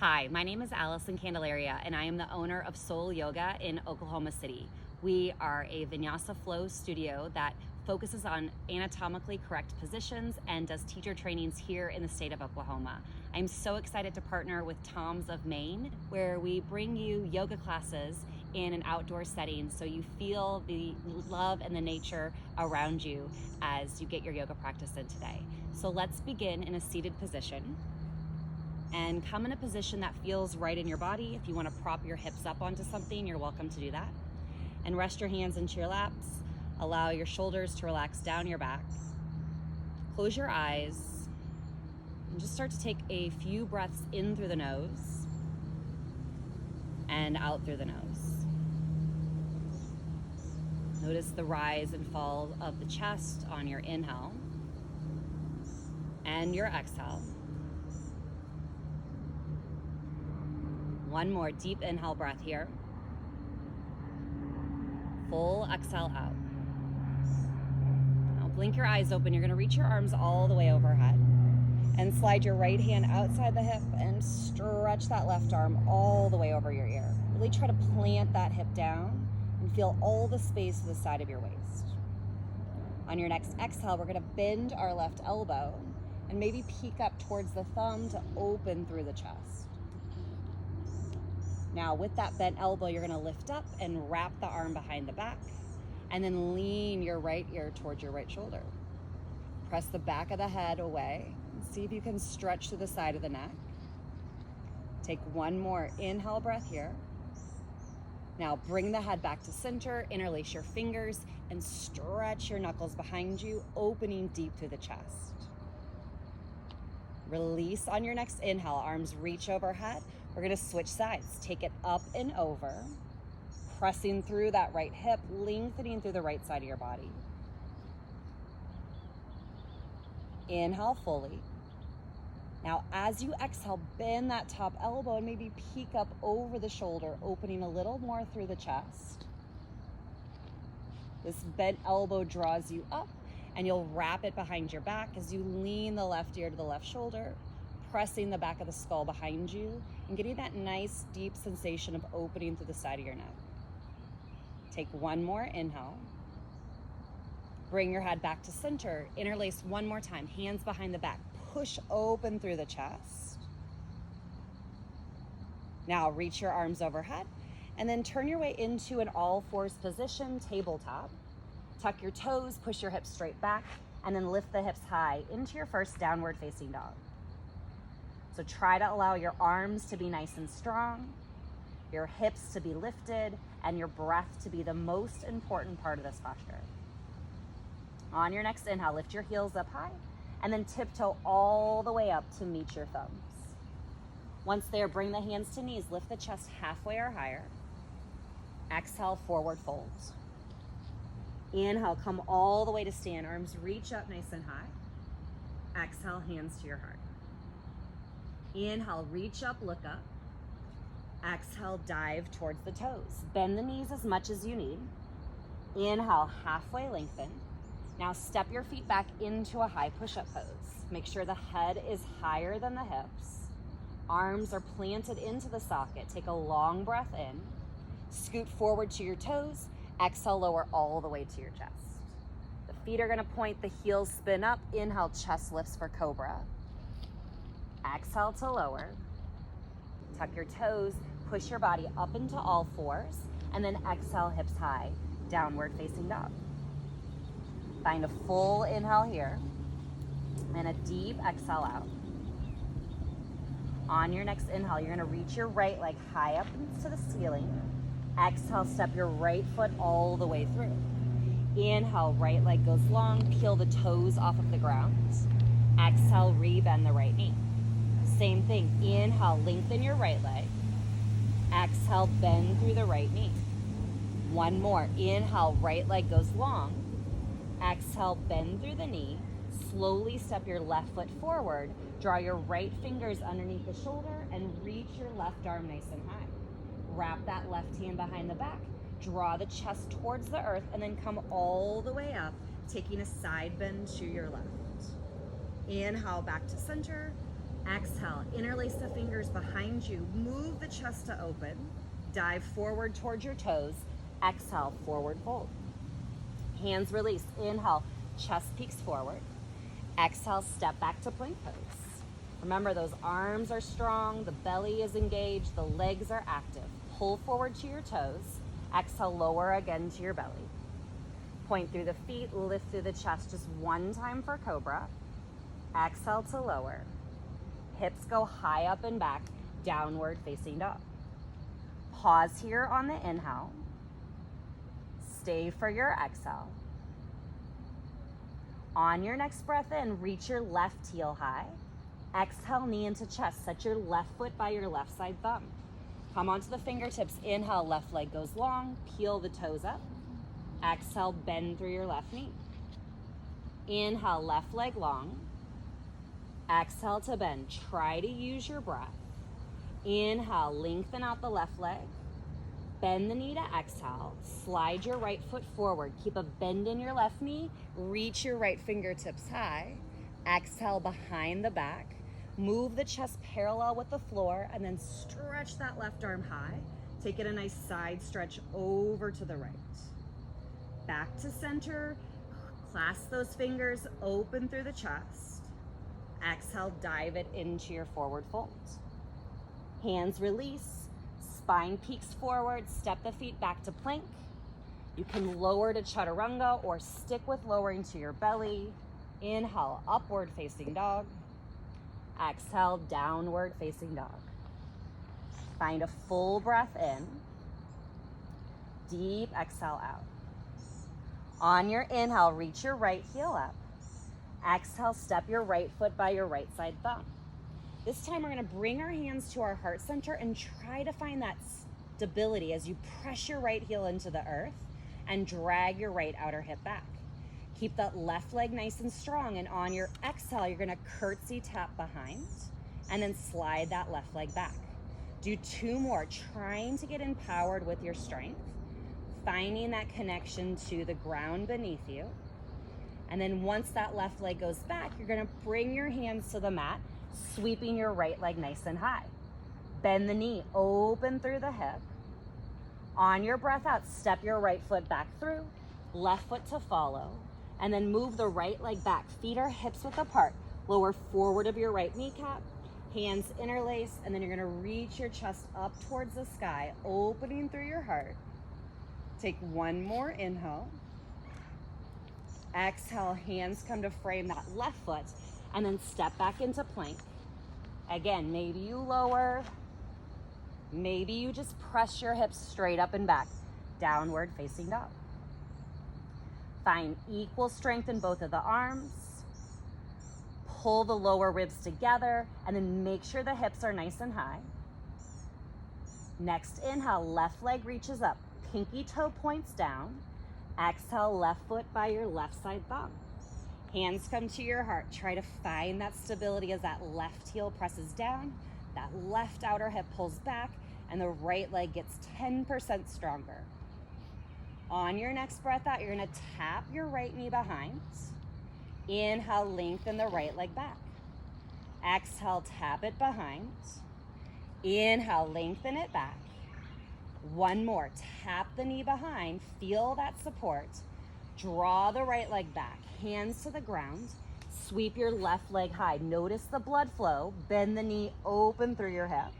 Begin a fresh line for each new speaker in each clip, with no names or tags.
Hi, my name is Allison Candelaria, and I am the owner of Soul Yoga in Oklahoma City. We are a Vinyasa Flow studio that focuses on anatomically correct positions and does teacher trainings here in the state of Oklahoma. I'm so excited to partner with Tom's of Maine, where we bring you yoga classes in an outdoor setting so you feel the love and the nature around you as you get your yoga practice in today. So let's begin in a seated position. And come in a position that feels right in your body. If you want to prop your hips up onto something, you're welcome to do that. And rest your hands into your laps. Allow your shoulders to relax down your back. Close your eyes and just start to take a few breaths in through the nose and out through the nose. Notice the rise and fall of the chest on your inhale and your exhale. One more deep inhale breath here. Full exhale out. Now blink your eyes open. You're going to reach your arms all the way overhead and slide your right hand outside the hip and stretch that left arm all the way over your ear. Really try to plant that hip down and feel all the space to the side of your waist. On your next exhale, we're going to bend our left elbow and maybe peek up towards the thumb to open through the chest. Now with that bent elbow, you're gonna lift up and wrap the arm behind the back and then lean your right ear towards your right shoulder. Press the back of the head away and see if you can stretch to the side of the neck. Take one more inhale breath here. Now bring the head back to center, interlace your fingers and stretch your knuckles behind you, opening deep through the chest. Release on your next inhale, arms reach overhead. We're gonna switch sides. Take it up and over, pressing through that right hip, lengthening through the right side of your body. Inhale fully. Now, as you exhale, bend that top elbow and maybe peek up over the shoulder, opening a little more through the chest. This bent elbow draws you up and you'll wrap it behind your back as you lean the left ear to the left shoulder, pressing the back of the skull behind you and getting that nice deep sensation of opening through the side of your neck. Take one more inhale. Bring your head back to center. Interlace one more time, hands behind the back. Push open through the chest. Now reach your arms overhead and then turn your way into an all fours position, tabletop. Tuck your toes, push your hips straight back, and then lift the hips high into your first downward facing dog. So try to allow your arms to be nice and strong, your hips to be lifted, and your breath to be the most important part of this posture. On your next inhale, lift your heels up high, and then tiptoe all the way up to meet your thumbs. Once there, bring the hands to knees, lift the chest halfway or higher. Exhale, forward fold. Inhale, come all the way to stand, arms reach up nice and high. Exhale, hands to your heart. Inhale, reach up, look up. Exhale, dive towards the toes. Bend the knees as much as you need. Inhale, halfway lengthen. Now step your feet back into a high push-up pose. Make sure the head is higher than the hips. Arms are planted into the socket. Take a long breath in. Scoot forward to your toes. Exhale, lower all the way to your chest. The feet are gonna point, the heels spin up. Inhale, chest lifts for cobra. Exhale to lower. Tuck your toes, push your body up into all fours, and then exhale, hips high, downward facing dog. Find a full inhale here, and a deep exhale out. On your next inhale, you're gonna reach your right leg high up into the ceiling. Exhale, step your right foot all the way through. Inhale, right leg goes long, peel the toes off of the ground. Exhale, rebend the right knee. Same thing, inhale, lengthen your right leg. Exhale, bend through the right knee. One more, inhale, right leg goes long. Exhale, bend through the knee. Slowly step your left foot forward. Draw your right fingers underneath the shoulder and reach your left arm nice and high. Wrap that left hand behind the back. Draw the chest towards the earth and then come all the way up, taking a side bend to your left. Inhale back to center. Exhale, interlace the fingers behind you, move the chest to open, dive forward towards your toes, exhale, forward fold. Hands release, inhale, chest peeks forward, exhale, step back to plank pose. Remember, those arms are strong, the belly is engaged, the legs are active. Pull forward to your toes, exhale, lower again to your belly. Point through the feet, lift through the chest just one time for cobra. Exhale to lower. Hips go high up and back, downward facing dog. Pause here on the inhale. Stay for your exhale. On your next breath in, reach your left heel high. Exhale, knee into chest. Set your left foot by your left side thumb. Come onto the fingertips. Inhale, left leg goes long. Peel the toes up. Exhale, bend through your left knee. Inhale, left leg long. Exhale to bend. Try to use your breath. Inhale, lengthen out the left leg. Bend the knee to exhale. Slide your right foot forward. Keep a bend in your left knee. Reach your right fingertips high. Exhale behind the back. Move the chest parallel with the floor and then stretch that left arm high. Take it a nice side stretch over to the right. Back to center. Clasp those fingers, open through the chest. Exhale, dive it into your forward fold. Hands release, spine peeks forward, step the feet back to plank. You can lower to chaturanga or stick with lowering to your belly. Inhale, upward facing dog. Exhale, downward facing dog. Find a full breath in. Deep exhale out. On your inhale, reach your right heel up. Exhale, step your right foot by your right side thumb. This time we're going to bring our hands to our heart center and try to find that stability as you press your right heel into the earth and drag your right outer hip back. Keep that left leg nice and strong, and on your exhale, you're going to curtsy tap behind and then slide that left leg back. Do two more, trying to get empowered with your strength, finding that connection to the ground beneath you. And then once that left leg goes back, you're going to bring your hands to the mat, sweeping your right leg nice and high. Bend the knee, open through the hip. On your breath out, step your right foot back through, left foot to follow, and then move the right leg back. Feet are hips width apart. Lower forward of your right kneecap, hands interlace, and then you're going to reach your chest up towards the sky, opening through your heart. Take one more inhale. Exhale, hands come to frame that left foot, and then step back into plank. Again, maybe you lower, maybe you just press your hips straight up and back, downward facing dog. Find equal strength in both of the arms. Pull the lower ribs together, and then make sure the hips are nice and high. Next inhale, left leg reaches up, pinky toe points down. Exhale, left foot by your left side thumb. Hands come to your heart. Try to find that stability as that left heel presses down, that left outer hip pulls back, and the right leg gets 10% stronger. On your next breath out, you're going to tap your right knee behind. Inhale, lengthen the right leg back. Exhale, tap it behind. Inhale, lengthen it back. One more, tap the knee behind, feel that support. Draw the right leg back, hands to the ground. Sweep your left leg high. Notice the blood flow. Bend the knee, open through your hip.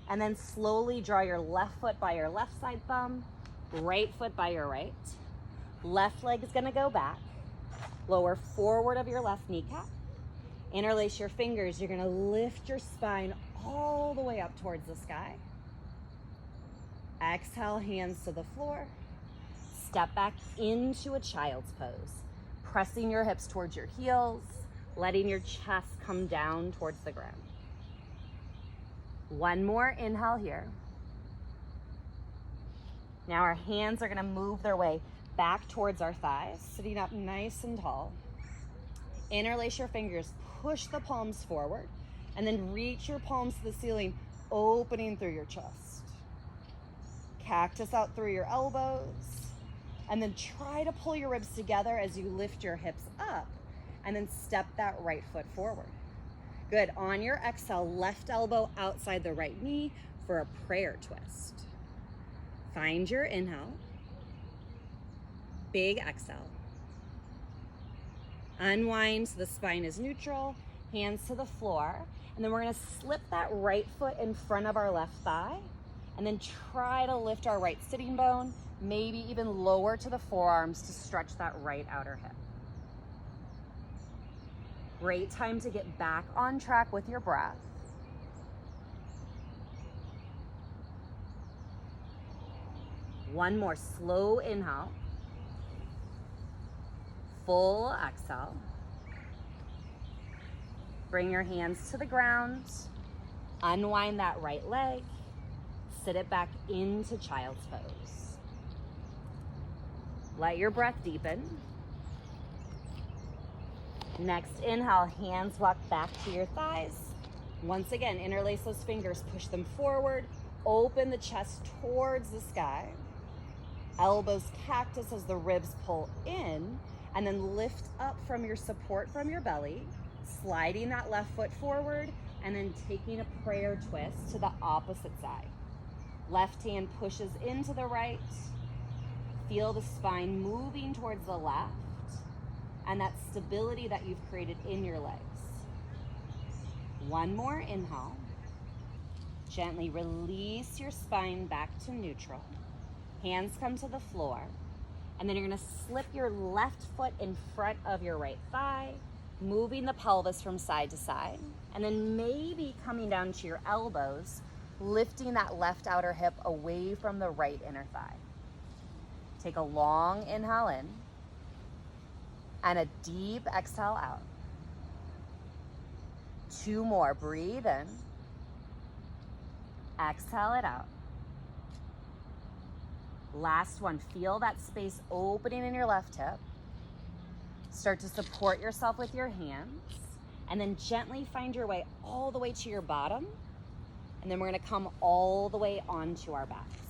And then slowly draw your left foot by your left side thumb, right foot by your right. Left leg is going to go back. Lower forward of your left kneecap. Interlace your fingers. You're going to lift your spine all the way up towards the sky. Exhale, hands to the floor. Step back into a child's pose, pressing your hips towards your heels, letting your chest come down towards the ground. One more inhale here. Now our hands are going to move their way back towards our thighs, sitting up nice and tall. Interlace your fingers, push the palms forward, and then reach your palms to the ceiling, opening through your chest. Cactus out through your elbows, and then try to pull your ribs together as you lift your hips up, and then step that right foot forward. Good. On your exhale, left elbow outside the right knee for a prayer twist. Find your inhale. Big exhale. Unwind so the spine is neutral, hands to the floor. And then we're gonna slip that right foot in front of our left thigh and then try to lift our right sitting bone, maybe even lower to the forearms to stretch that right outer hip. Great time to get back on track with your breath. One more slow inhale. Full exhale. Bring your hands to the ground. Unwind that right leg. Sit it back into child's pose. Let your breath deepen. Next inhale, hands walk back to your thighs. Once again, interlace those fingers, push them forward, open the chest towards the sky. Elbows cactus as the ribs pull in, and then lift up from your support from your belly, sliding that left foot forward, and then taking a prayer twist to the opposite side. Left hand pushes into the right. Feel the spine moving towards the left and that stability that you've created in your legs. One more inhale. Gently release your spine back to neutral. Hands come to the floor. And then you're gonna slip your left foot in front of your right thigh, moving the pelvis from side to side. And then maybe coming down to your elbows, lifting that left outer hip away from the right inner thigh. Take a long inhale in and a deep exhale out. Two more, breathe in. Exhale it out. Last one, feel that space opening in your left hip. Start to support yourself with your hands and then gently find your way all the way to your bottom. And then we're gonna come all the way onto our backs.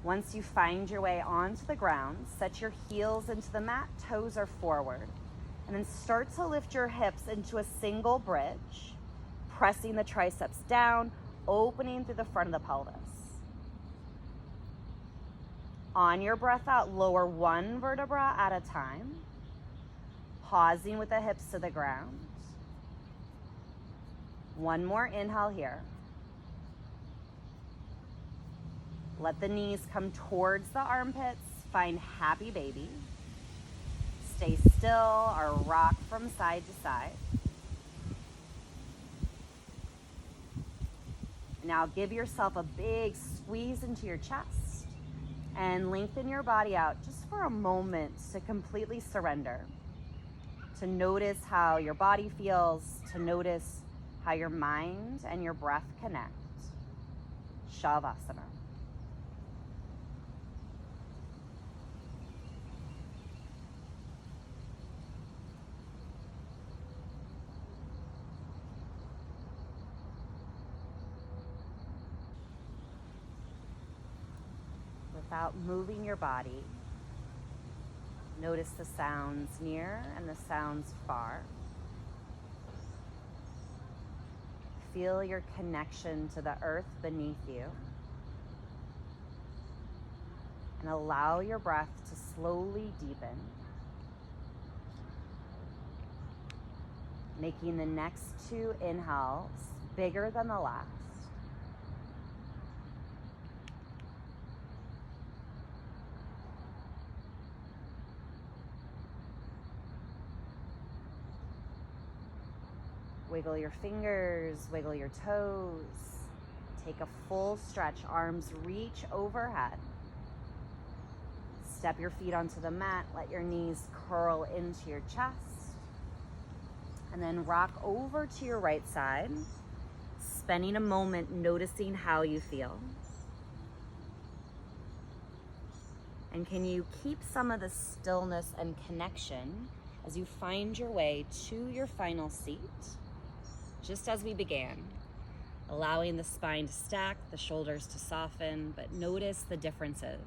Once you find your way onto the ground, set your heels into the mat, toes are forward. And then start to lift your hips into a single bridge, pressing the triceps down, opening through the front of the pelvis. On your breath out, lower one vertebra at a time, pausing with the hips to the ground. One more inhale here. Let the knees come towards the armpits, find happy baby. Stay still or rock from side to side. Now give yourself a big squeeze into your chest and lengthen your body out just for a moment to completely surrender. To notice how your body feels, to notice how your mind and your breath connect. Shavasana. Without moving your body, notice the sounds near and the sounds far. Feel your connection to the earth beneath you. And allow your breath to slowly deepen, making the next two inhales bigger than the last. Wiggle your fingers, wiggle your toes. Take a full stretch, arms reach overhead. Step your feet onto the mat, let your knees curl into your chest. And then rock over to your right side, spending a moment noticing how you feel. And can you keep some of the stillness and connection as you find your way to your final seat? Just as we began, allowing the spine to stack, the shoulders to soften, but notice the differences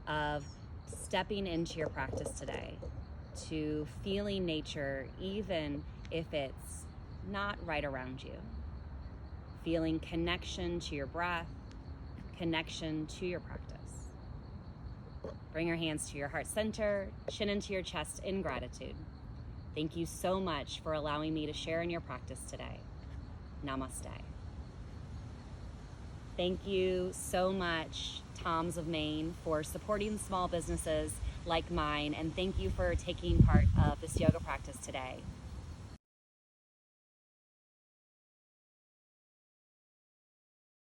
of stepping into your practice today, to feeling nature even if it's not right around you. Feeling connection to your breath, connection to your practice. Bring your hands to your heart center, chin into your chest in gratitude. Thank you so much for allowing me to share in your practice today. Namaste. Thank you so much, Toms of Maine, for supporting small businesses like mine, and thank you for taking part of this yoga practice today.